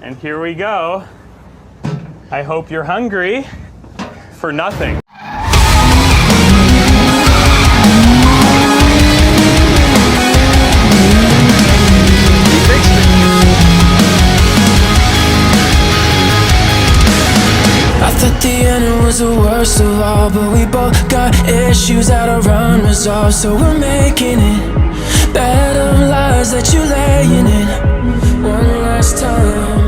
And here we go. I hope you're hungry for nothing. I thought the end was the worst of all, but we both got issues that are unresolved. So we're making it, bed of lies that you're laying in. One last time,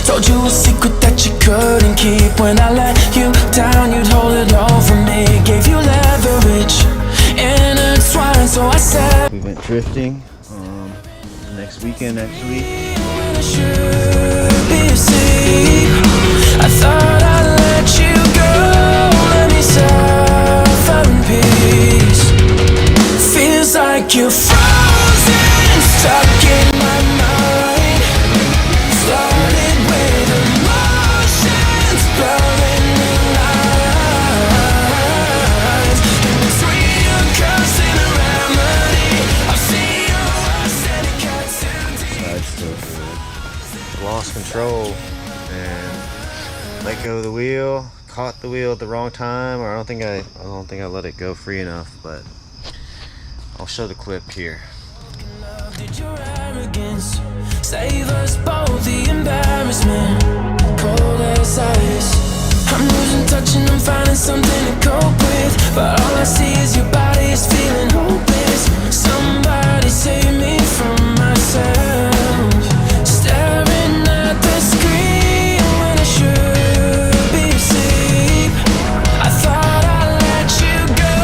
told you a secret that you couldn't keep. When I let you down, you'd hold it all for me. Gave you leverage, intertwined, so I said we went drifting next weekend actually. I thought I'd let you go, let me suffer in peace. Feels like you're frozen, stuck in my mind. Flooded with emotions, blurring the lines. In between a curse and a remedy, I've seen your worst and it cuts too deep. That's so good. Lost control and let go of the wheel, caught the wheel at the wrong time, or I don't think I let it go free enough, but I'll show the clip here. Did your arrogance save us both the embarrassment? Cold as ice, I'm losing touch and I'm finding something to cope with, but all I see is your body is feeling hopeless. Somebody save me from myself, staring at the screen when I should be asleep. I thought I'd let you go,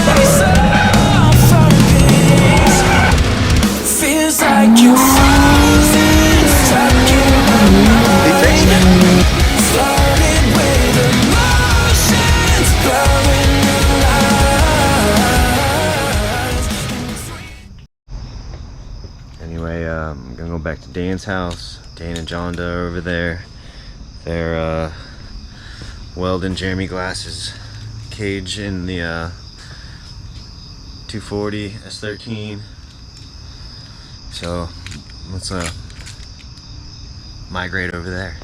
let me suffer in peace. Feels like you're frozen, stuck in my mind. Flooded with emotions, blurring the lines. Anyway, I'm gonna go back to Dan's house. Dan and John Doe are over there. They're welding Jeremy Glass's cage in the 240 S13. So let's migrate over there.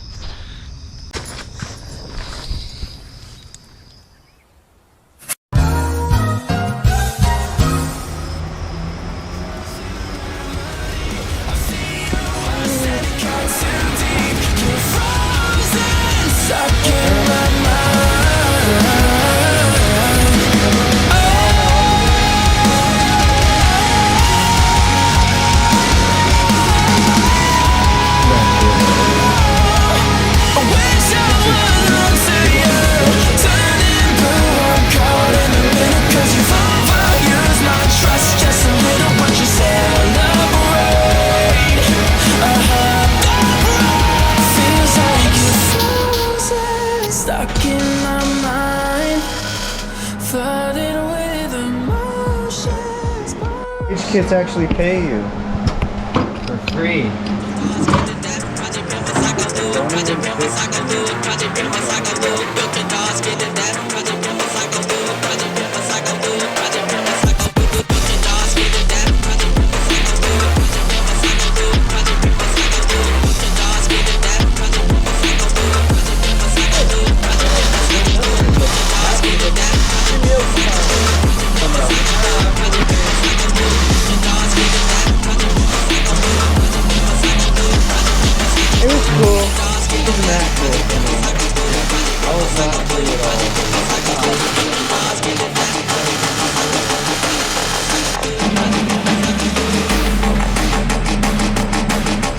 Which kids actually pay you for free? It was cool. It wasn't that cool for me. I was not free at all.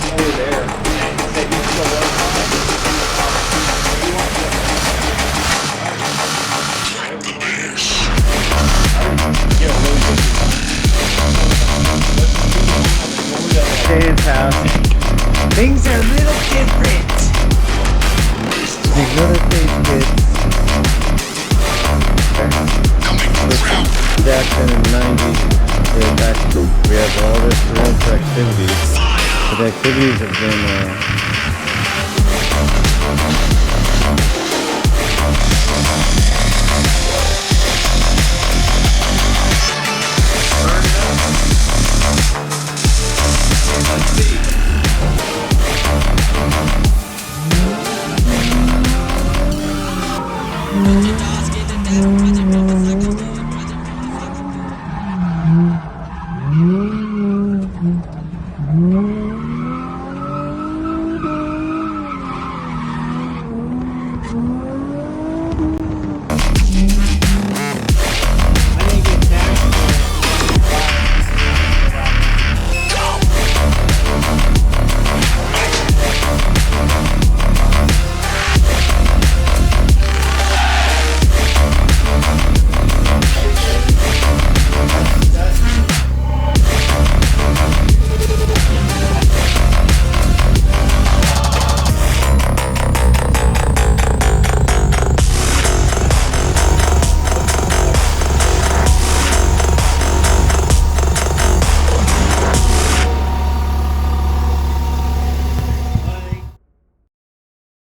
Over there. Dan's house. Things are a little different. These little things, kids. Back in the 90s, we have all this room for activities. But the activities have been